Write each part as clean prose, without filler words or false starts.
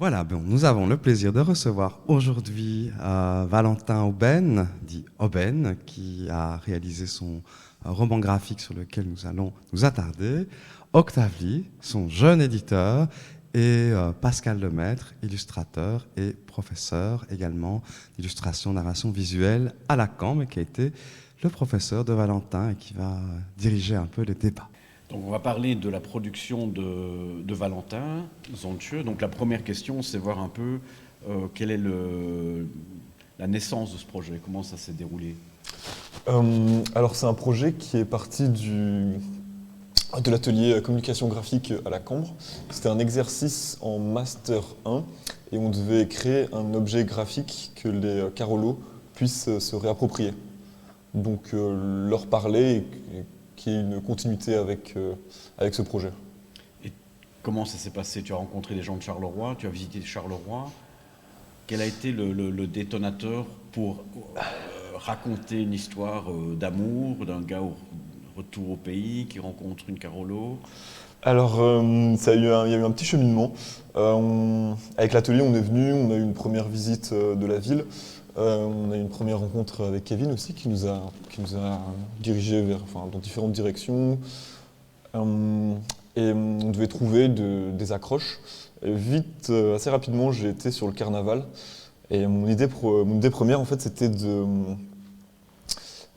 Voilà, bon, nous avons le plaisir de recevoir aujourd'hui Valentin Aubaine, dit Aubaine, qui a réalisé son roman graphique sur lequel nous allons nous attarder, Octavie, son jeune éditeur, et Pascal Lemaître, illustrateur et professeur également d'illustration, narration visuelle à Lacan, mais qui a été le professeur de Valentin et qui va diriger un peu les débats. Donc on va parler de la production de Valentin Zontje. Donc la première question, c'est voir un peu quelle est la naissance de ce projet, comment ça s'est déroulé. Alors c'est un projet qui est parti de l'atelier communication graphique à la Cambre. C'était un exercice en Master 1 et on devait créer un objet graphique que les Carolos puissent se réapproprier. Donc leur parler et qu'il y ait une continuité avec ce projet. Et comment ça s'est passé? Tu as rencontré des gens de Charleroi, tu as visité Charleroi. Quel a été le détonateur pour raconter une histoire d'amour, d'un gars au retour au pays qui rencontre une Carolo? Alors, il y a eu un petit cheminement. Avec l'atelier, on est venu, on a eu une première visite de la ville. On a eu une première rencontre avec Kevin aussi, qui nous a dirigés dans différentes directions. Et on devait trouver des accroches. Et vite, assez rapidement, j'ai été sur le carnaval. Et mon idée première, en fait, c'était de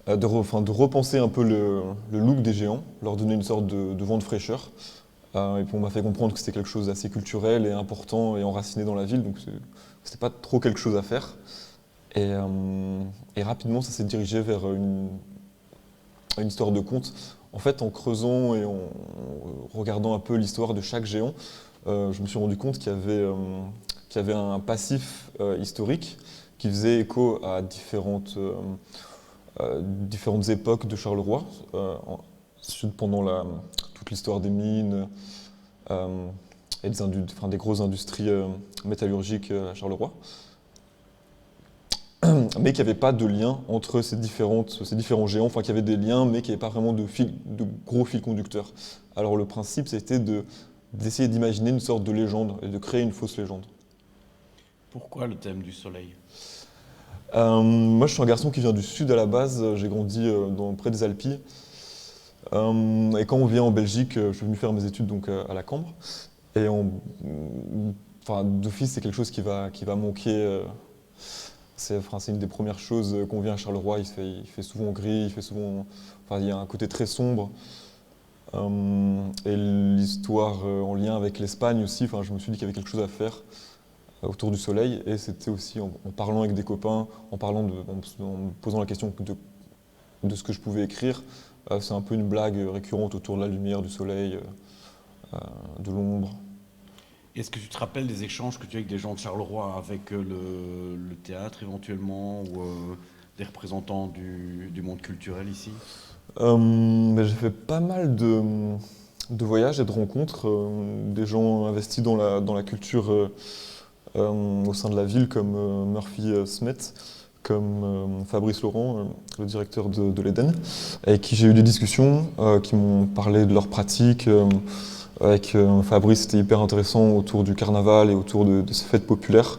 repenser un peu le look des géants, leur donner une sorte de vent de fraîcheur. Et puis on m'a fait comprendre que c'était quelque chose d'assez culturel et important et enraciné dans la ville, donc c'était pas trop quelque chose à faire. Et rapidement, ça s'est dirigé vers une histoire de conte. En fait, en creusant et en regardant un peu l'histoire de chaque géant, je me suis rendu compte qu'il y avait un passif historique qui faisait écho à différentes époques de Charleroi, pendant toute l'histoire des mines et des grosses industries métallurgiques à Charleroi. Mais qu'il n'y avait pas de lien entre ces différents géants, enfin qu'il y avait des liens, mais qu'il n'y avait pas vraiment de gros fil conducteurs. Alors le principe, c'était d'essayer d'imaginer une sorte de légende et de créer une fausse légende. Pourquoi le thème du soleil? Moi, je suis un garçon qui vient du sud à la base, j'ai grandi près des Alpilles. Et quand on vient en Belgique, je suis venu faire mes études donc, à la Cambre. Et d'office, c'est quelque chose qui va manquer. C'est une des premières choses qu'on vient à Charleroi, il fait souvent gris, il y a un côté très sombre. Et l'histoire en lien avec l'Espagne aussi, je me suis dit qu'il y avait quelque chose à faire autour du soleil. Et c'était aussi en parlant avec des copains, en me posant la question de ce que je pouvais écrire. C'est un peu une blague récurrente autour de la lumière, du soleil, de l'ombre. Est-ce que tu te rappelles des échanges que tu as avec des gens de Charleroi, avec le théâtre éventuellement, ou des représentants du monde culturel ici? J'ai fait pas mal de voyages et de rencontres, des gens investis dans la culture au sein de la ville, comme Murphy Smet, comme Fabrice Laurent, le directeur de l'Éden, avec qui j'ai eu des discussions qui m'ont parlé de leurs pratiques. Avec Fabrice, c'était hyper intéressant autour du carnaval et autour de ces fêtes populaires.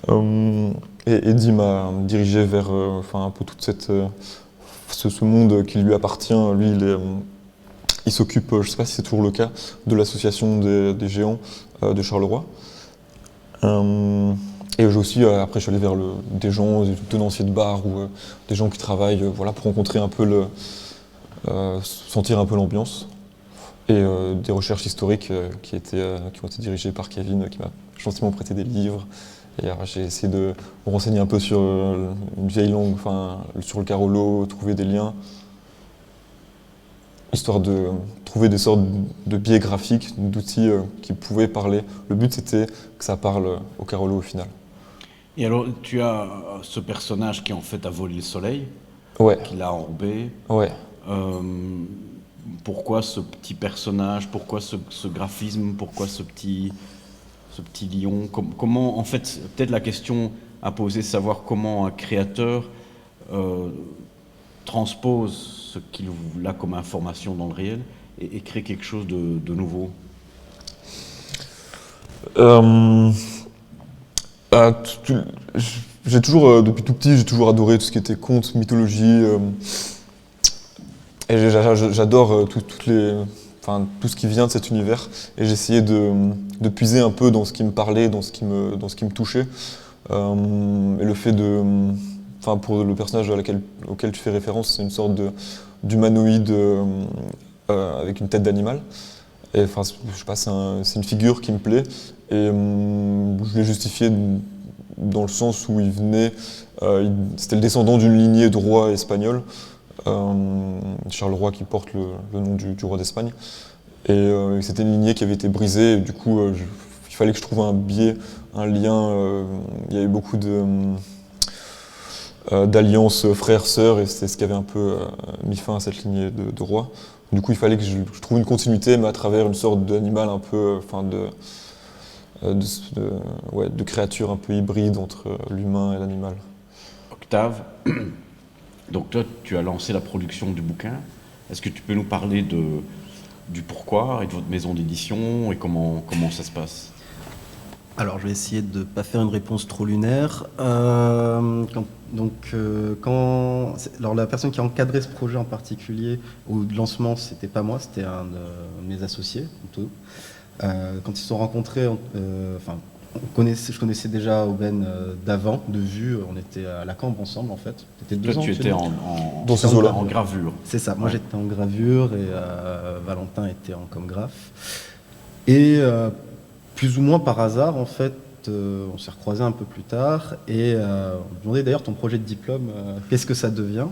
Et Eddy m'a dirigé vers un peu toute ce monde qui lui appartient. Lui, il s'occupe, je ne sais pas si c'est toujours le cas, de l'association des géants de Charleroi. Et aussi, après, je suis allé vers des gens, des tenanciers de bar ou des gens qui travaillent pour rencontrer un peu sentir un peu l'ambiance. Et des recherches historiques qui ont été dirigées par Kevin, qui m'a gentiment prêté des livres. Et j'ai essayé de me renseigner un peu sur une vieille langue, sur le Carolo, trouver des liens, histoire de trouver des sortes de biais graphiques, d'outils qui pouvaient parler. Le but, c'était que ça parle au Carolo au final. Et alors, tu as ce personnage qui en fait a volé le soleil, Ouais. qui l'a enrobé. Ouais. Pourquoi ce petit personnage? Pourquoi ce graphisme? Pourquoi ce petit lion? Comment, en fait, peut-être la question à poser, c'est savoir comment un créateur transpose ce qu'il a comme information dans le réel et crée quelque chose de nouveau. J'ai toujours, depuis tout petit, j'ai toujours adoré tout ce qui était contes, mythologie. Et j'adore tout ce qui vient de cet univers. Et j'essayais de puiser un peu dans ce qui me parlait, dans ce qui me touchait. Et le fait pour le personnage auquel tu fais référence, c'est une sorte d'humanoïde avec une tête d'animal. Et enfin, je sais pas, c'est une figure qui me plaît. Et je l'ai justifié dans le sens où il venait, c'était le descendant d'une lignée de rois espagnols, Charles Roy qui porte le nom du roi d'Espagne. Et c'était une lignée qui avait été brisée, et du coup il fallait que je trouve un biais, un lien. Il y avait beaucoup d'alliances frères-sœurs, et c'était ce qui avait un peu mis fin à cette lignée de rois. Du coup il fallait que je trouve une continuité, mais à travers une sorte d'animal un peu, de créature un peu hybride entre l'humain et l'animal. Octave, donc toi tu as lancé la production du bouquin. Est-ce que tu peux nous parler du pourquoi et de votre maison d'édition et comment ça se passe? Alors, je vais essayer de ne pas faire une réponse trop lunaire. Alors, la personne qui a encadré ce projet en particulier, au lancement, c'était pas moi, c'était un de mes associés, plutôt. Quand ils se sont rencontrés, je connaissais déjà Aubaine d'avant, de vue. On était à la Cambre ensemble, en fait. Toi, tu étais en gravure. C'est ça. Moi, j'étais en gravure et Valentin était en comgraphe. Et plus ou moins par hasard, en fait, on s'est recroisés un peu plus tard et on me demandait d'ailleurs ton projet de diplôme, qu'est-ce que ça devient?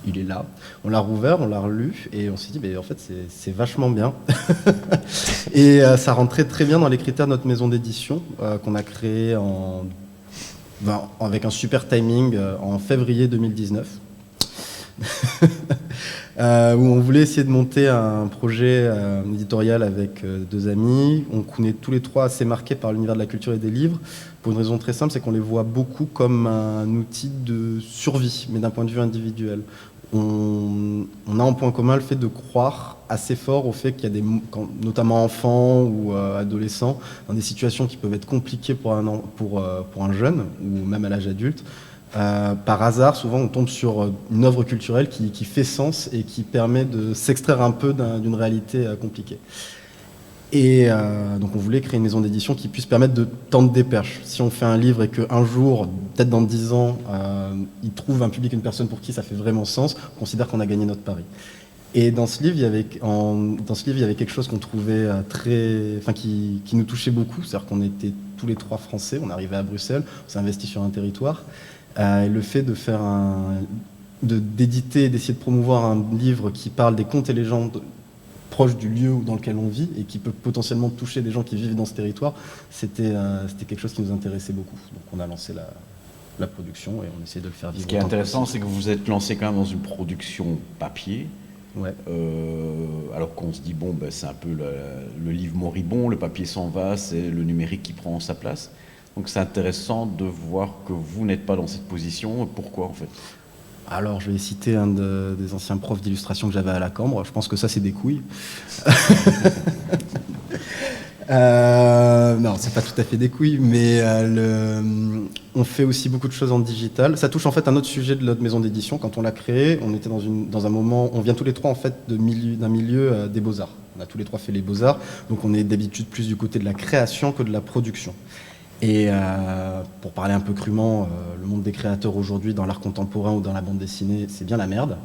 Il est là. On l'a rouvert, on l'a relu et on s'est dit, en fait, c'est vachement bien. Et ça rentrait très bien dans les critères de notre maison d'édition qu'on a créée avec un super timing en février 2019. Où on voulait essayer de monter un projet éditorial avec deux amis. On est tous les trois assez marqués par l'univers de la culture et des livres, pour une raison très simple, c'est qu'on les voit beaucoup comme un outil de survie, mais d'un point de vue individuel. On a en point commun le fait de croire assez fort au fait qu'il y a notamment enfants ou adolescents, dans des situations qui peuvent être compliquées pour un jeune, ou même à l'âge adulte. Par hasard, souvent, on tombe sur une œuvre culturelle qui fait sens et qui permet de s'extraire un peu d'une réalité compliquée. Et donc, on voulait créer une maison d'édition qui puisse permettre de tendre des perches. Si on fait un livre et qu'un jour, peut-être dans 10 ans, il trouve un public, une personne pour qui ça fait vraiment sens, on considère qu'on a gagné notre pari. Et dans ce livre, il y avait quelque chose qu'on trouvait qui nous touchait beaucoup. C'est-à-dire qu'on était tous les trois français, on arrivait à Bruxelles, on s'est investi sur un territoire. Le fait d'éditer, d'essayer de promouvoir un livre qui parle des contes et légendes proches du lieu dans lequel on vit et qui peut potentiellement toucher des gens qui vivent dans ce territoire, c'était quelque chose qui nous intéressait beaucoup. Donc on a lancé la production et on essayait de le faire vivre. Ce qui est intéressant, c'est que vous vous êtes lancé quand même dans une production papier. Ouais. Alors qu'on se dit, c'est un peu le livre moribond, le papier s'en va, c'est le numérique qui prend sa place. Donc c'est intéressant de voir que vous n'êtes pas dans cette position. Pourquoi en fait? Alors je vais citer un des anciens profs d'illustration que j'avais à la Cambre. Je pense que ça c'est des couilles. Non, c'est pas tout à fait des couilles, mais on fait aussi beaucoup de choses en digital. Ça touche en fait un autre sujet de notre maison d'édition. Quand on l'a créée, on était dans un moment, on vient tous les trois en fait d'un milieu des beaux-arts. On a tous les trois fait les beaux-arts, donc on est d'habitude plus du côté de la création que de la production. Et pour parler un peu crûment, le monde des créateurs aujourd'hui dans l'art contemporain ou dans la bande dessinée, c'est bien la merde.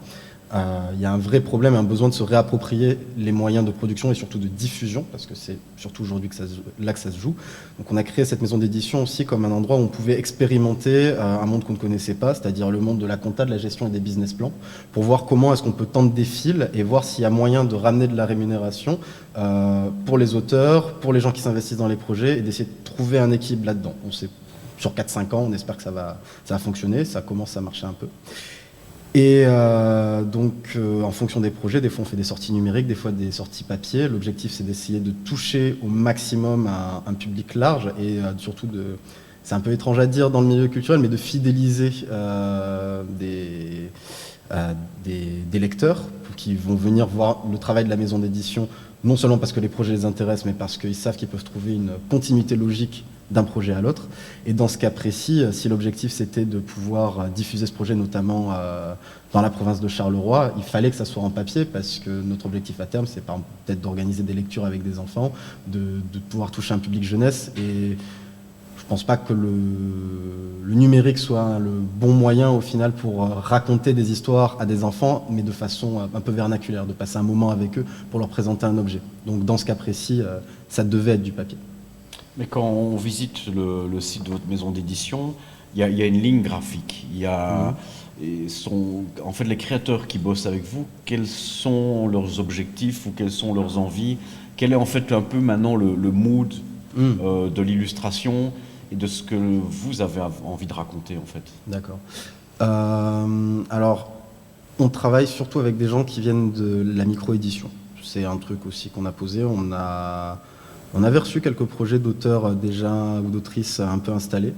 Il y a un vrai problème, un besoin de se réapproprier les moyens de production et surtout de diffusion, parce que c'est surtout aujourd'hui que ça se joue. Donc on a créé cette maison d'édition aussi comme un endroit où on pouvait expérimenter un monde qu'on ne connaissait pas, c'est-à-dire le monde de la compta, de la gestion et des business plans, pour voir comment est-ce qu'on peut tendre des fils et voir s'il y a moyen de ramener de la rémunération pour les auteurs, pour les gens qui s'investissent dans les projets, et d'essayer de trouver un équilibre là-dedans. Sur 4-5 ans, on espère que ça va fonctionner, ça commence à marcher un peu. Et en fonction des projets, des fois on fait des sorties numériques, des fois des sorties papier. L'objectif c'est d'essayer de toucher au maximum un public large et surtout c'est un peu étrange à dire dans le milieu culturel, mais de fidéliser des lecteurs qui vont venir voir le travail de la maison d'édition, non seulement parce que les projets les intéressent, mais parce qu'ils savent qu'ils peuvent trouver une continuité logique d'un projet à l'autre. Et dans ce cas précis, si l'objectif c'était de pouvoir diffuser ce projet, notamment dans la province de Charleroi, il fallait que ça soit en papier, parce que notre objectif à terme, c'est peut-être d'organiser des lectures avec des enfants, de pouvoir toucher un public jeunesse. Et je pense pas que le numérique soit le bon moyen au final pour raconter des histoires à des enfants, mais de façon un peu vernaculaire, de passer un moment avec eux pour leur présenter un objet. Donc dans ce cas précis, ça devait être du papier. Mais quand on visite le site de votre maison d'édition, il y a une ligne graphique. Il y a, en fait, les créateurs qui bossent avec vous, quels sont leurs objectifs ou quelles sont leurs envies? Quel est en fait un peu maintenant le mood de l'illustration et de ce que vous avez envie de raconter en fait? D'accord. Alors, on travaille surtout avec des gens qui viennent de la micro-édition. C'est un truc aussi qu'on a posé. On avait reçu quelques projets d'auteurs déjà ou d'autrices un peu installés.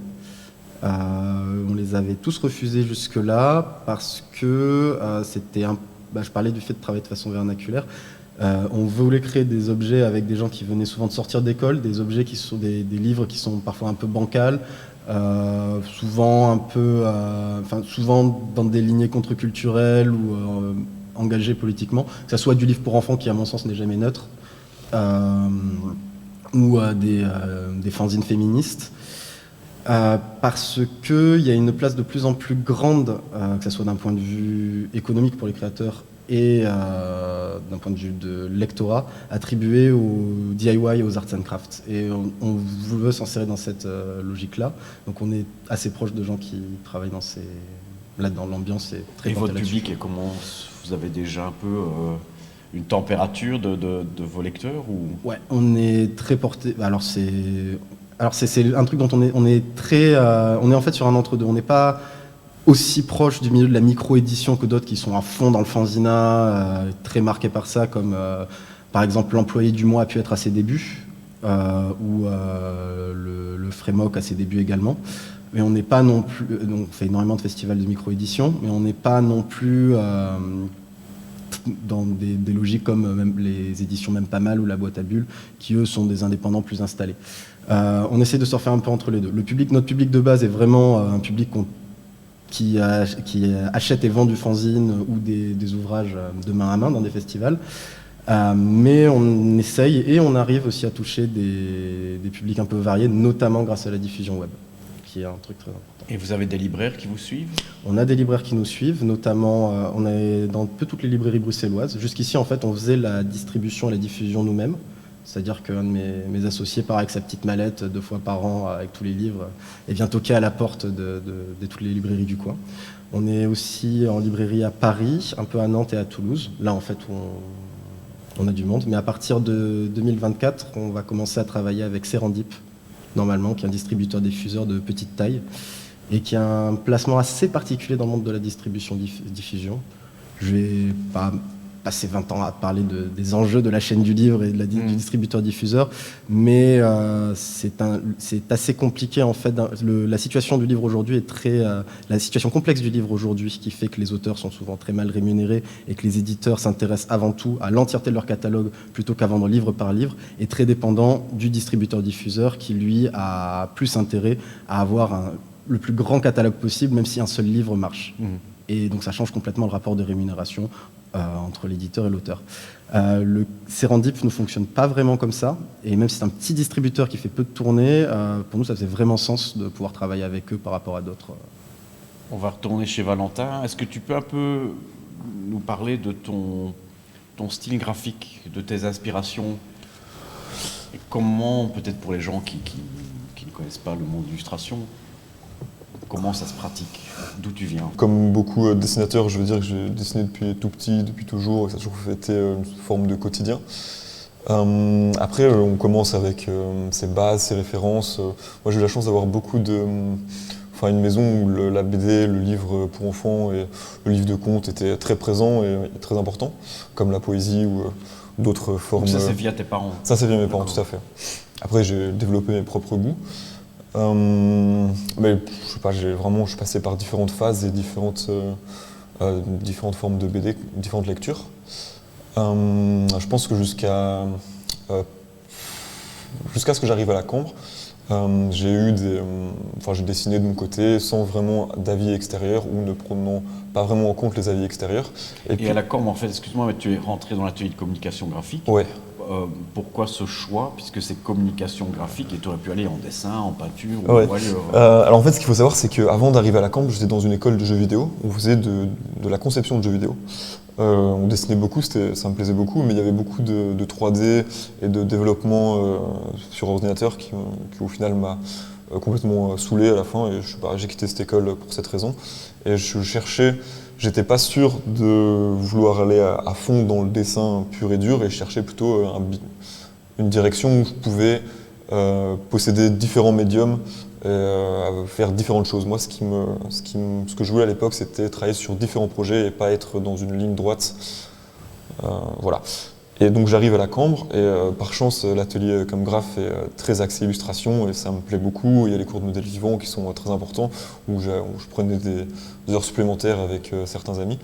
On les avait tous refusés jusque-là parce que je parlais du fait de travailler de façon vernaculaire. On voulait créer des objets avec des gens qui venaient souvent de sortir d'école, des objets qui sont des livres qui sont parfois un peu bancals, souvent dans des lignées contre-culturelles ou engagés politiquement, que ce soit du livre pour enfants qui à mon sens n'est jamais neutre, ou des fanzines féministes, parce qu'il y a une place de plus en plus grande, que ce soit d'un point de vue économique pour les créateurs et d'un point de vue de lectorat, attribuée au DIY et aux arts and crafts. Et on veut s'insérer dans cette logique-là. Donc on est assez proche de gens qui travaillent là-dedans. L'ambiance est très forte. Et votre public, comment vous avez déjà un peu une température de vos lecteurs ou... Ouais, on est très porté. Alors c'est un truc dont on est très. On est en fait sur un entre-deux. On n'est pas aussi proche du milieu de la micro-édition que d'autres qui sont à fond dans le fanzina, très marqués par ça, comme par exemple l'employé du mois a pu être à ses débuts, ou le Frémoc à ses débuts également. Mais on n'est pas non plus. On fait énormément de festivals de micro-édition, mais on n'est pas non plus dans des logiques comme même les éditions Même Pas Mal ou la Boîte à Bulles, qui eux sont des indépendants plus installés. On essaie de surfer un peu entre les deux. Notre public de base est vraiment un public qui achète et vend du fanzine ou des ouvrages de main à main dans des festivals. Mais on essaye et on arrive aussi à toucher des publics un peu variés, notamment grâce à la diffusion web, qui est un truc très important. Et vous avez des libraires qui vous suivent? On a des libraires qui nous suivent, notamment on est dans un peu toutes les librairies bruxelloises. Jusqu'ici, en fait, on faisait la distribution et la diffusion nous-mêmes. C'est-à-dire qu'un de mes associés part avec sa petite mallette 2 fois par an avec tous les livres et vient toquer à la porte de toutes les librairies du coin. On est aussi en librairie à Paris, un peu à Nantes et à Toulouse. Là, en fait, on a du monde. Mais à partir de 2024, on va commencer à travailler avec Serendip, normalement, qui est un distributeur diffuseur de petite taille et qui a un placement assez particulier dans le monde de la distribution-diffusion. Je vais pas passer 20 ans à parler des enjeux de la chaîne du livre et du distributeur-diffuseur, mais c'est assez compliqué en fait. La situation du livre aujourd'hui est la situation complexe du livre aujourd'hui, qui fait que les auteurs sont souvent très mal rémunérés et que les éditeurs s'intéressent avant tout à l'entièreté de leur catalogue plutôt qu'à vendre livre par livre, est très dépendant du distributeur-diffuseur qui lui a plus intérêt à avoir le plus grand catalogue possible, même si un seul livre marche. Et donc ça change complètement le rapport de rémunération entre l'éditeur et l'auteur. Le Serendip ne fonctionne pas vraiment comme ça, et même si c'est un petit distributeur qui fait peu de tournées, pour nous ça faisait vraiment sens de pouvoir travailler avec eux par rapport à d'autres. On va retourner chez Valentin. Est-ce que tu peux un peu nous parler de ton style graphique, de tes inspirations, et comment, peut-être pour les gens qui ne connaissent pas le monde de l'illustration, comment ça se pratique? D'où tu viens? Comme beaucoup de dessinateurs, je veux dire que j'ai dessiné depuis tout petit, depuis toujours, et ça a toujours été une forme de quotidien. Après, on commence avec ses bases, ses références. Moi, j'ai eu la chance d'avoir une maison où la BD, le livre pour enfants et le livre de contes étaient très présents et très importants, comme la poésie ou d'autres formes. Donc ça, c'est via tes parents? Ça, c'est via mes parents, tout à fait. Après, j'ai développé mes propres goûts. Mais je sais pas, je suis passé par différentes phases et différentes différentes formes de BD, différentes lectures. Je pense que jusqu'à ce que j'arrive à la Cambre, j'ai dessiné de mon côté sans vraiment d'avis extérieur ou ne prenant pas vraiment en compte les avis extérieurs. Et puis, à la Cambre, en fait, excuse-moi, mais tu es rentré dans l'atelier de communication graphique. ouais. Pourquoi ce choix, puisque c'est communication graphique et tu aurais pu aller en dessin, en peinture ou Ouais. en voilure. Alors en fait, ce qu'il faut savoir, c'est qu'avant d'arriver à la Cambre, j'étais dans une école de jeux vidéo. On faisait de la conception de jeux vidéo. On dessinait beaucoup, ça me plaisait beaucoup, mais il y avait beaucoup de 3D et de développement sur ordinateur qui au final m'a complètement saoulé à la fin. Et j'ai quitté cette école pour cette raison. Et j'étais pas sûr de vouloir aller à fond dans le dessin pur et dur, et je cherchais plutôt une direction où je pouvais posséder différents médiums, faire différentes choses. Moi, ce que je voulais à l'époque, c'était travailler sur différents projets et pas être dans une ligne droite. Voilà. Et donc j'arrive à la Cambre, et par chance, l'atelier comme graphe est très axé illustration, et ça me plaît beaucoup. Il y a les cours de modèles vivants qui sont très importants, où je prenais des heures supplémentaires avec certains amis.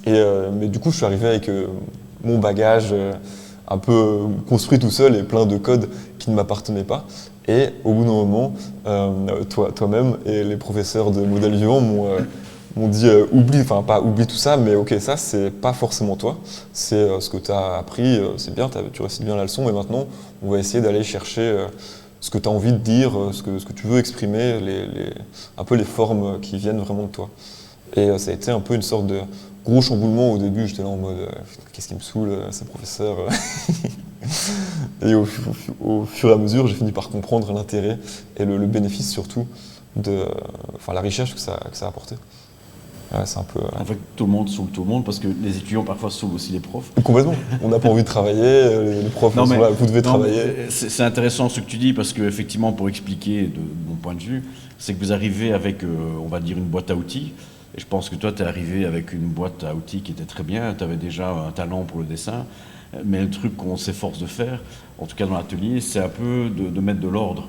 Mais du coup, je suis arrivé avec mon bagage un peu construit tout seul et plein de codes qui ne m'appartenaient pas. Et au bout d'un moment, toi-même et les professeurs de modèles vivants m'ont dit pas oublie tout ça, mais ok, ça c'est pas forcément toi, c'est ce que tu as appris, c'est bien, tu récites bien la leçon, mais maintenant on va essayer d'aller chercher ce que tu as envie de dire, ce que tu veux exprimer, un peu les formes qui viennent vraiment de toi. Et ça a été un peu une sorte de gros chamboulement au début, j'étais là en mode qu'est-ce qui me saoule, ces professeurs. Et au fur et à mesure, j'ai fini par comprendre l'intérêt et le bénéfice surtout de la recherche que ça a apporté. Ouais, c'est un peu. En fait, tout le monde saoule tout le monde, parce que les étudiants parfois saoulent aussi les profs. Complètement. On n'a pas envie de travailler, les profs sont là, vous devez travailler. C'est intéressant ce que tu dis, parce qu'effectivement, pour expliquer de mon point de vue, c'est que vous arrivez avec, on va dire, une boîte à outils. Et je pense que toi, tu es arrivé avec une boîte à outils qui était très bien, tu avais déjà un talent pour le dessin. Mais le truc qu'on s'efforce de faire, en tout cas dans l'atelier, c'est un peu de mettre de l'ordre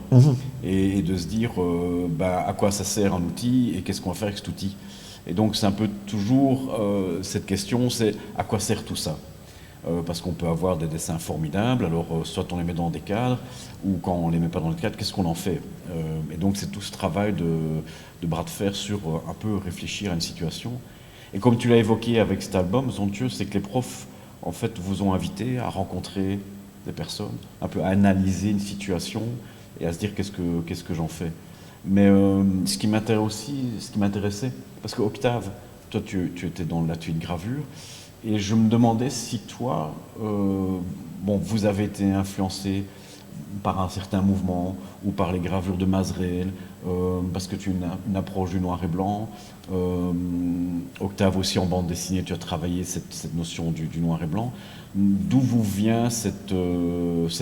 et de se dire à quoi ça sert un outil et qu'est-ce qu'on va faire avec cet outil. Et donc c'est un peu toujours cette question, c'est à quoi sert tout ça, parce qu'on peut avoir des dessins formidables, alors soit on les met dans des cadres, ou quand on ne les met pas dans le cadre, qu'est-ce qu'on en fait. Et donc c'est tout ce travail de bras de fer sur un peu réfléchir à une situation. Et comme tu l'as évoqué avec cet album, Somptueux, c'est que les profs en fait vous ont invité à rencontrer des personnes, un peu à analyser une situation et à se dire qu'est-ce que j'en fais. Mais ce qui m'intéressait, parce que Octave, toi tu étais dans l'atelier de gravure, et je me demandais si toi, vous avez été influencé par un certain mouvement ou par les gravures de Mazrel, parce que tu as une approche du noir et blanc. Octave aussi en bande dessinée, tu as travaillé cette notion du noir et blanc. D'où vous vient cette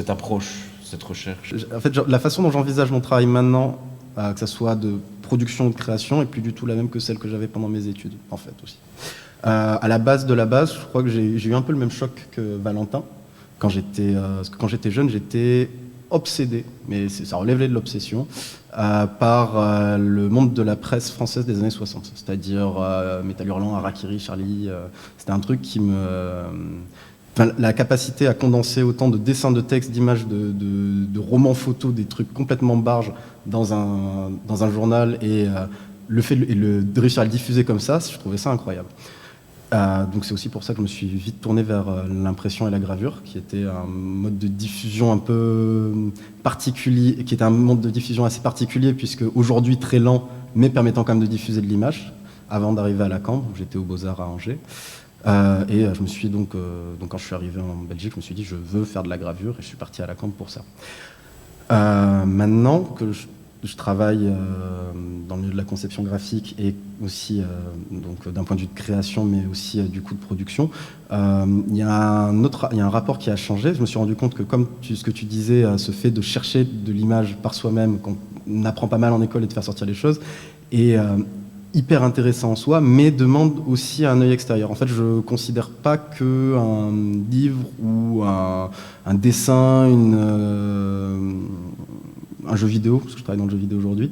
approche, cette recherche? En fait, la façon dont j'envisage mon travail maintenant, que ce soit de production ou de création, est plus du tout la même que celle que j'avais pendant mes études, en fait, aussi. À la base de la base, je crois que j'ai eu un peu le même choc que Valentin. Quand j'étais jeune, j'étais obsédé, mais ça relèvait de l'obsession, par le monde de la presse française des années 60, c'est-à-dire Métal Hurlant, Harakiri, Charlie. C'était un truc qui la capacité à condenser autant de dessins de textes, d'images, de romans photos, des trucs complètement barges dans un journal, et de réussir à le diffuser comme ça, je trouvais ça incroyable. Donc c'est aussi pour ça que je me suis vite tourné vers l'impression et la gravure, qui était un mode de diffusion un peu particulier, qui était un mode de diffusion assez particulier, puisque aujourd'hui très lent, mais permettant quand même de diffuser de l'image, avant d'arriver à la Cambre, où j'étais aux Beaux-Arts à Angers. Et je me suis donc quand je suis arrivé en Belgique, je me suis dit je veux faire de la gravure, et je suis parti à la Cambre pour ça. Maintenant que je travaille dans le milieu de la conception graphique, et aussi donc d'un point de vue de création, mais aussi du coup de production, il y a un rapport qui a changé. Je me suis rendu compte que, comme ce que tu disais, ce fait de chercher de l'image par soi-même, qu'on apprend pas mal en école, et de faire sortir les choses, est hyper intéressant en soi, mais demande aussi un œil extérieur. En fait, je ne considère pas qu'un livre ou un dessin, un jeu vidéo, parce que je travaille dans le jeu vidéo aujourd'hui,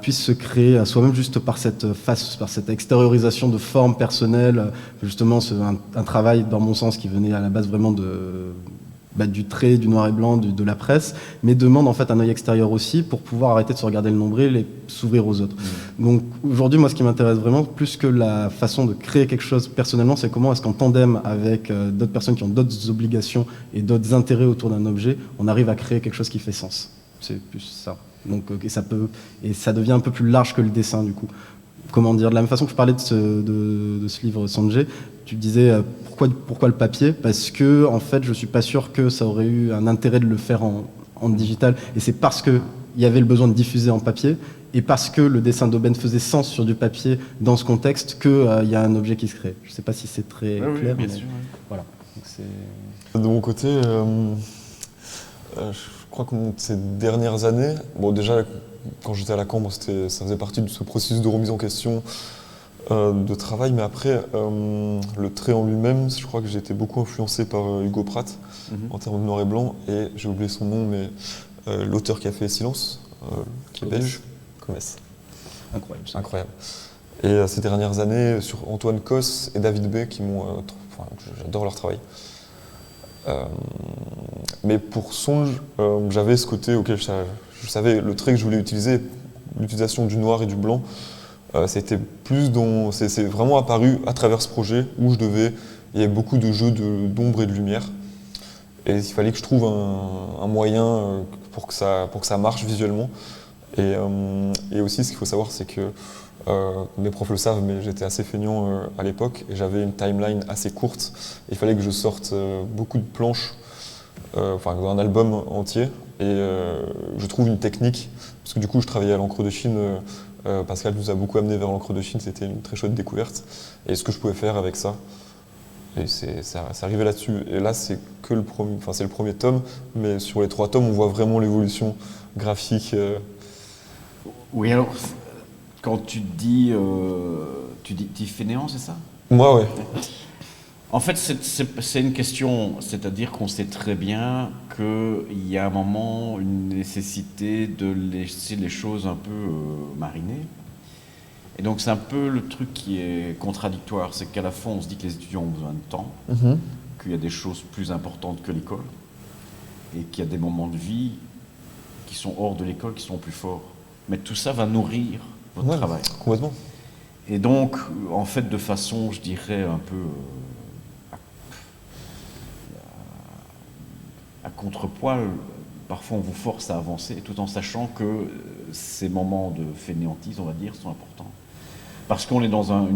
puisse se créer à soi-même juste par cette extériorisation de forme personnelle, justement un travail dans mon sens qui venait à la base vraiment du trait, du noir et blanc, de la presse, mais demande en fait un œil extérieur aussi pour pouvoir arrêter de se regarder le nombril et s'ouvrir aux autres. Donc aujourd'hui, moi, ce qui m'intéresse vraiment, plus que la façon de créer quelque chose personnellement, c'est comment est-ce qu'en tandem avec d'autres personnes qui ont d'autres obligations et d'autres intérêts autour d'un objet, on arrive à créer quelque chose qui fait sens. C'est plus ça. Donc, et ça devient un peu plus large que le dessin, du coup. Comment dire, de la même façon que je parlais de ce livre Sanjay, tu disais pourquoi le papier? Parce que en fait, je suis pas sûr que ça aurait eu un intérêt de le faire en digital. Et c'est parce que il y avait le besoin de diffuser en papier et parce que le dessin d'Aubaine faisait sens sur du papier dans ce contexte que y a un objet qui se crée. Je sais pas si c'est très clair. Oui, bien mais sûr. voilà. Donc, De mon côté, je crois que ces dernières années, bon déjà quand j'étais à la Cambre, ça faisait partie de ce processus de remise en question de travail, mais après le trait en lui-même, je crois que j'ai été beaucoup influencé par Hugo Pratt en termes de noir et blanc, et j'ai oublié son nom, mais l'auteur qui a fait Silence, qui est belge, Comès. incroyable. Incroyable. Et ces dernières années, sur Antoine Cos et David B, qui m'ont, j'adore leur travail. Mais pour Songe, j'avais ce côté auquel je savais le trait que je voulais utiliser, l'utilisation du noir et du blanc. C'était plus c'est vraiment apparu à travers ce projet où il y avait beaucoup de jeux d'ombre et de lumière. Et il fallait que je trouve un moyen pour que ça marche visuellement. Et aussi, ce qu'il faut savoir, c'est que mes profs le savent, mais j'étais assez feignant à l'époque et j'avais une timeline assez courte. Il fallait que je sorte beaucoup de planches, un album entier, et je trouve une technique, parce que du coup je travaillais à l'encre de Chine, Pascal nous a beaucoup amené vers l'encre de Chine, c'était une très chouette découverte, et ce que je pouvais faire avec ça. Et ça arrivait là-dessus. Et là, c'est le premier tome, mais sur les 3 tomes, on voit vraiment l'évolution graphique. Oui, alors, quand tu dis fainéant, c'est ça? Moi, ouais. En fait, c'est une question, c'est-à-dire qu'on sait très bien qu'il y a un moment, une nécessité de laisser les choses un peu mariner. Et donc c'est un peu le truc qui est contradictoire, c'est qu'à la fois on se dit que les étudiants ont besoin de temps, qu'il y a des choses plus importantes que l'école, et qu'il y a des moments de vie qui sont hors de l'école, qui sont plus forts. Mais tout ça va nourrir votre travail. Complètement. Et donc, en fait, de façon, je dirais, un peu à contrepoil, parfois on vous force à avancer, tout en sachant que ces moments de fainéantise, on va dire, sont importants. Parce qu'on est dans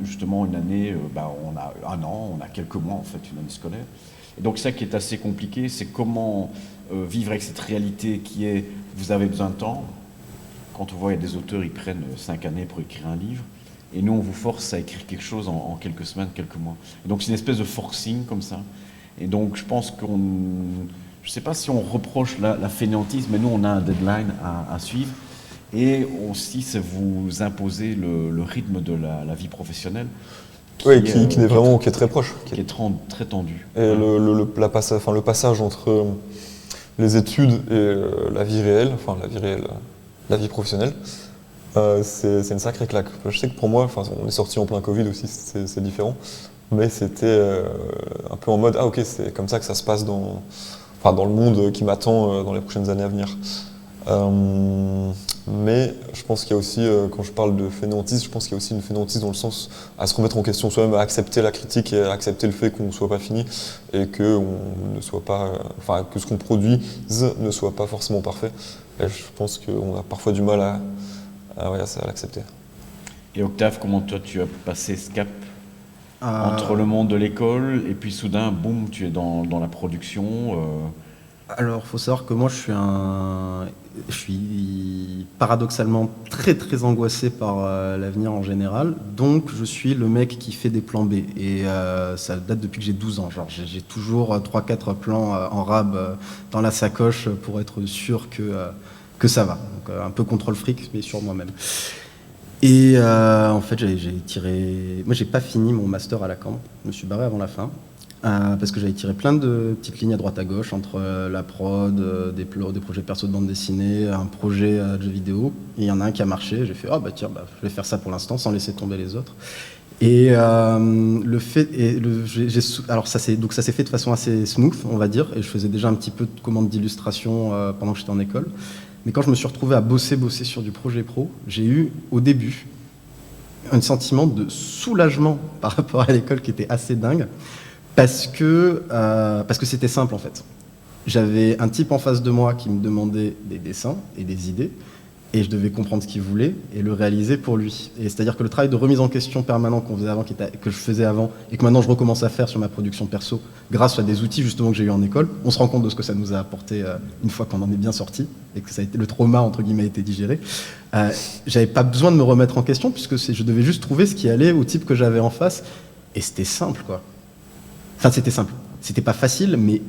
justement une année, on a un an, on a quelques mois en fait, une année scolaire. Et donc ça qui est assez compliqué, c'est comment vivre avec cette réalité qui est, vous avez besoin de temps. Quand on voit, il y a des auteurs, ils prennent 5 années pour écrire un livre. Et nous, on vous force à écrire quelque chose en quelques semaines, quelques mois. Et donc c'est une espèce de forcing comme ça. Et donc je pense je ne sais pas si on reproche la fainéantise, mais nous, on a un deadline à suivre. Et aussi, c'est vous imposer le rythme de la vie professionnelle. Qui est très proche. Qui est très tendu. Et le passage entre les études et la vie réelle, la vie professionnelle, c'est une sacrée claque. Je sais que pour moi, on est sorti en plein Covid aussi, c'est différent. Mais c'était un peu en mode, ah ok, c'est comme ça que ça se passe dans le monde qui m'attend dans les prochaines années à venir. Mais je pense qu'il y a aussi, quand je parle de fainéantise, je pense qu'il y a aussi une fainéantise dans le sens à se remettre en question soi-même, à accepter la critique et à accepter le fait qu'on ne soit pas fini et que que ce qu'on produise ne soit pas forcément parfait. Et je pense qu'on a parfois du mal à l'accepter. Et Octave, comment toi tu as passé ce cap entre le monde de l'école et puis soudain, boum, tu es dans la production Alors, il faut savoir que moi, je suis paradoxalement très très angoissé par l'avenir en général. Donc, je suis le mec qui fait des plans B. Et ça date depuis que j'ai 12 ans. Genre, j'ai toujours 3-4 plans en rab dans la sacoche pour être sûr que ça va. Donc, un peu contrôle fric, mais sur moi-même. Et en fait, j'ai tiré... Moi, j'ai pas fini mon master à la Cambre. Je me suis barré avant la fin. parce que j'avais tiré plein de petites lignes à droite à gauche entre la prod, des projets perso de bande dessinée, un projet de jeu vidéo. Et il y en a un qui a marché. J'ai fait oh bah tiens, je vais faire ça pour l'instant sans laisser tomber les autres. Et alors ça s'est fait de façon assez smooth, on va dire. Et je faisais déjà un petit peu de commandes d'illustration pendant que j'étais en école. Mais quand je me suis retrouvé à bosser sur du projet pro, j'ai eu au début un sentiment de soulagement par rapport à l'école qui était assez dingue. Parce que c'était simple en fait. J'avais un type en face de moi qui me demandait des dessins et des idées, et je devais comprendre ce qu'il voulait et le réaliser pour lui. Et c'est-à-dire que le travail de remise en question permanent qu'on faisait avant, que je faisais avant, et que maintenant je recommence à faire sur ma production perso, grâce à des outils justement que j'ai eu en école, on se rend compte de ce que ça nous a apporté une fois qu'on en est bien sorti, et que ça a été, le trauma entre guillemets a été digéré. J'avais pas besoin de me remettre en question, puisque je devais juste trouver ce qui allait au type que j'avais en face, et c'était simple quoi. Enfin, c'était simple. C'était pas facile, mais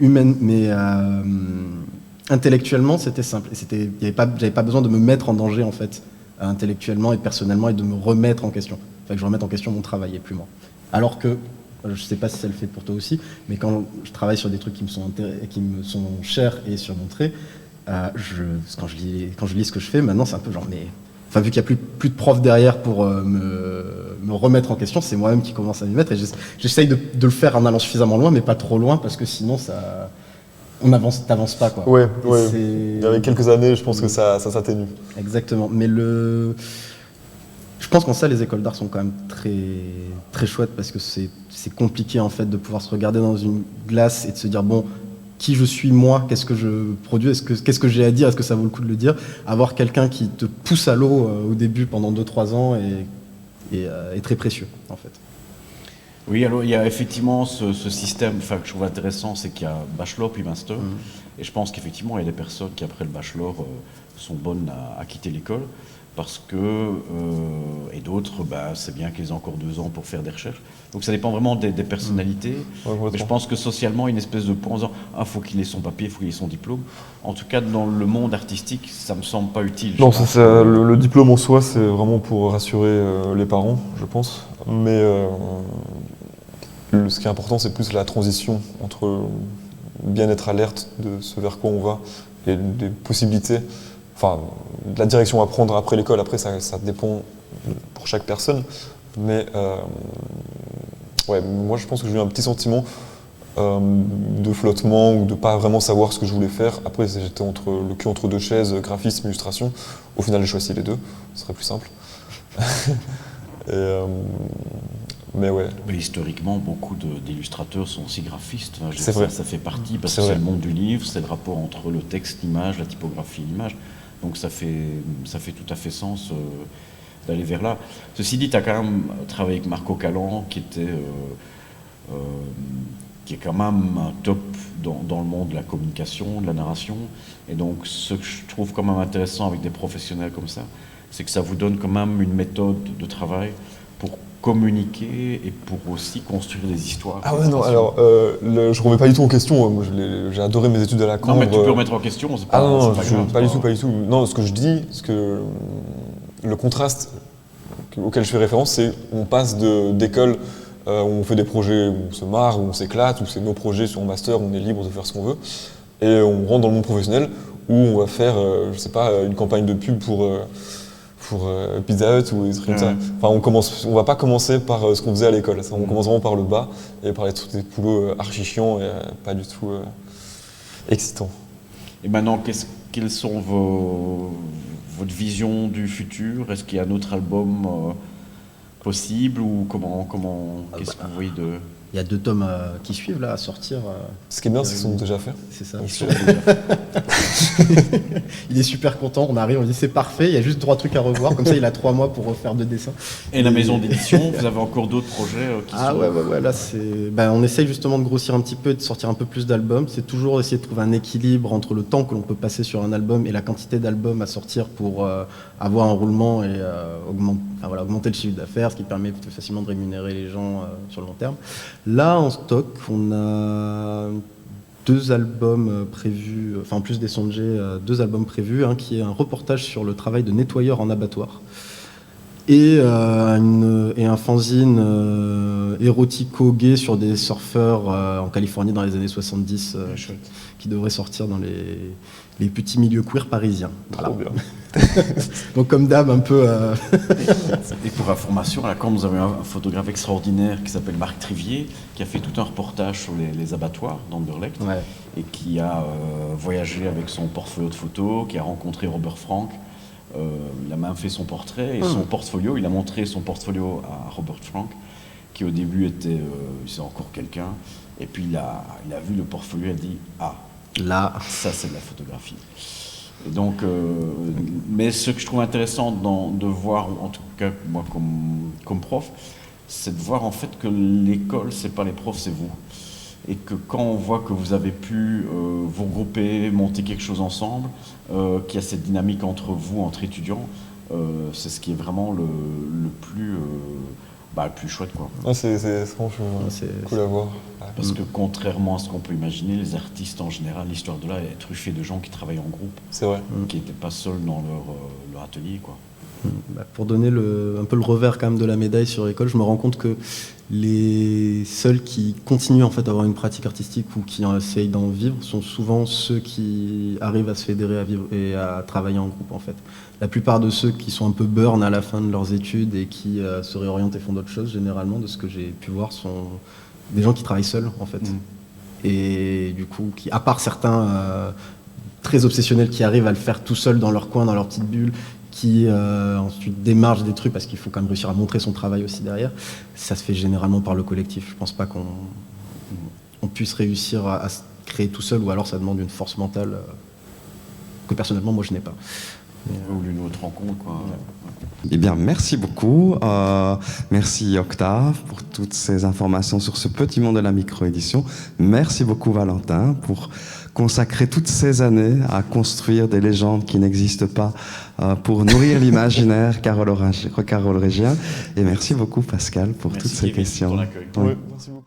intellectuellement, c'était simple. Et j'avais pas besoin de me mettre en danger, en fait, intellectuellement et personnellement, et de me remettre en question. Enfin, que je remette en question mon travail et plus moi. Alors que, je sais pas si ça le fait pour toi aussi, mais quand je travaille sur des trucs qui me sont chers et surmontrés, quand je lis ce que je fais, maintenant, c'est un peu genre, mais... Enfin, vu qu'il n'y a plus de prof derrière pour me remettre en question, c'est moi-même qui commence à m'y mettre. Et j'essaye de le faire en allant suffisamment loin, mais pas trop loin, parce que sinon, t'avances pas, quoi. Ouais. Il y avait quelques années, je pense que ça s'atténue. Exactement. Mais je pense qu'en ça, les écoles d'art sont quand même très, très chouettes, parce que c'est compliqué, en fait, de pouvoir se regarder dans une glace et de se dire, bon, qui je suis moi, qu'est-ce que je produis, qu'est-ce que j'ai à dire, est-ce que ça vaut le coup de le dire. Avoir quelqu'un qui te pousse à l'eau au début pendant 2-3 ans est très précieux en fait. Oui, alors il y a effectivement ce système que je trouve intéressant, c'est qu'il y a bachelor puis master. Et je pense qu'effectivement il y a des personnes qui après le bachelor sont bonnes à quitter l'école parce que, et d'autres, c'est bien qu'ils aient encore 2 ans pour faire des recherches. Donc ça dépend vraiment des personnalités. Mais je pense que socialement, une espèce de point en disant « Ah, faut qu'il ait son papier, faut qu'il ait son diplôme ». En tout cas, dans le monde artistique, ça me semble pas utile. Non, le diplôme en soi, c'est vraiment pour rassurer les parents, je pense. Mais ce qui est important, c'est plus la transition entre bien être alerte de ce vers quoi on va et des possibilités. Enfin, la direction à prendre après l'école, après ça dépend pour chaque personne. Mais moi je pense que j'ai eu un petit sentiment de flottement ou de pas vraiment savoir ce que je voulais faire. Après j'étais le cul entre 2 chaises, graphisme, illustration. Au final j'ai choisi les 2, ce serait plus simple. Mais ouais. Mais historiquement, beaucoup d'illustrateurs sont aussi graphistes. Enfin, c'est vrai. Ça fait partie parce que c'est le monde du livre, c'est le rapport entre le texte, l'image, la typographie, l'image. Donc ça fait tout à fait sens d'aller vers là. Ceci dit, tu as quand même travaillé avec Marco Calan, qui est quand même un top dans le monde de la communication, de la narration. Et donc ce que je trouve quand même intéressant avec des professionnels comme ça, c'est que ça vous donne quand même une méthode de travail pour communiquer et pour aussi construire des histoires. Ah ouais, non, alors, je remets pas du tout en question. Moi, j'ai adoré mes études à la Cambre. Non, mais tu peux remettre en question, c'est pas, non, pas grave. Pas du tout. Non, ce que je dis, le contraste auquel je fais référence, c'est on passe d'école où on fait des projets où on se marre, où on s'éclate, où c'est nos projets sur un master, où on est libre de faire ce qu'on veut, et on rentre dans le monde professionnel où on va faire, je sais pas, une campagne de pub pour Pizza Hut ou des trucs comme ça. Enfin, on va pas commencer par ce qu'on faisait à l'école. On commence vraiment par le bas et par les trucs des boulots archi chiants et pas du tout excitants. Et maintenant, quelles sont votre vision du futur? Est-ce qu'il y a un autre album possible ou qu'est-ce que vous voyez de... Il y a 2 tomes qui suivent là à sortir. Ce qui est bien, c'est qu'ils sont déjà faits. C'est ça. Il est super content. On arrive, on dit c'est parfait. Il y a juste 3 trucs à revoir. Comme ça, il a 3 mois pour refaire 2 dessins. Et la maison d'édition, vous avez encore d'autres projets qui sont... Ouais. Là, on essaye justement de grossir un petit peu et de sortir un peu plus d'albums. C'est toujours essayer de trouver un équilibre entre le temps que l'on peut passer sur un album et la quantité d'albums à sortir pour avoir un roulement et augmenter le chiffre d'affaires, ce qui permet plus facilement de rémunérer les gens sur le long terme. Là, en stock, on a 2 albums prévus, en plus des sonjets, 2 albums prévus, qui est un reportage sur le travail de nettoyeur en abattoir. et un fanzine érotico-gay sur des surfeurs en Californie dans les années 70 qui devrait sortir dans les petits milieux queer parisiens. Trop bien. Donc comme d'hab, un peu... Et pour information, à la Caen, nous avons un photographe extraordinaire qui s'appelle Marc Trivier, qui a fait tout un reportage sur les abattoirs d'Anderlecht, Ouais. et qui a voyagé avec son portfolio de photos, qui a rencontré Robert Frank. Il a même fait son portrait et son portfolio. Il a montré son portfolio à Robert Frank, qui au début était c'est encore quelqu'un. Et puis il a vu le portfolio et a dit ah, Là, ça c'est de la photographie. Et donc, mais ce que je trouve intéressant de voir, en tout cas moi comme prof, c'est de voir en fait que l'école c'est pas les profs, c'est vous. Et que quand on voit que vous avez pu vous regrouper, monter quelque chose ensemble, qu'il y a cette dynamique entre vous, entre étudiants, c'est ce qui est vraiment le plus chouette, quoi. Ah, c'est franchement c'est- cool à voir. Parce que contrairement à ce qu'on peut imaginer, les artistes en général, l'histoire de là est truffée de gens qui travaillent en groupe, C'est vrai. qui n'étaient pas seuls dans leur atelier, quoi. pour donner un peu le revers quand même de la médaille sur l'école, je me rends compte que les seuls qui continuent en fait à avoir une pratique artistique ou qui essayent d'en vivre sont souvent ceux qui arrivent à se fédérer à vivre et à travailler en groupe en fait. La plupart de ceux qui sont un peu burn à la fin de leurs études et qui se réorientent et font d'autres choses, généralement, de ce que j'ai pu voir, sont des gens qui travaillent seuls en fait. Et du coup, qui, à part certains très obsessionnels qui arrivent à le faire tout seuls dans leur coin, dans leur petite bulle, qui ensuite démarchent des trucs parce qu'il faut quand même réussir à montrer son travail aussi derrière, ça se fait généralement par le collectif. Je pense pas qu'on puisse réussir à se créer tout seul, ou alors ça demande une force mentale que personnellement moi je n'ai pas. Ou une autre rencontre, quoi. Eh bien, merci beaucoup. Merci Octave pour toutes ces informations sur ce petit monde de la micro-édition. Merci beaucoup Valentin pour consacrer toutes ces années à construire des légendes qui n'existent pas pour nourrir l'imaginaire carolorégien. Et merci beaucoup Pascal pour Merci, toutes ces Kevin, questions. pour ton accueil. Oui. Ouais, merci beaucoup.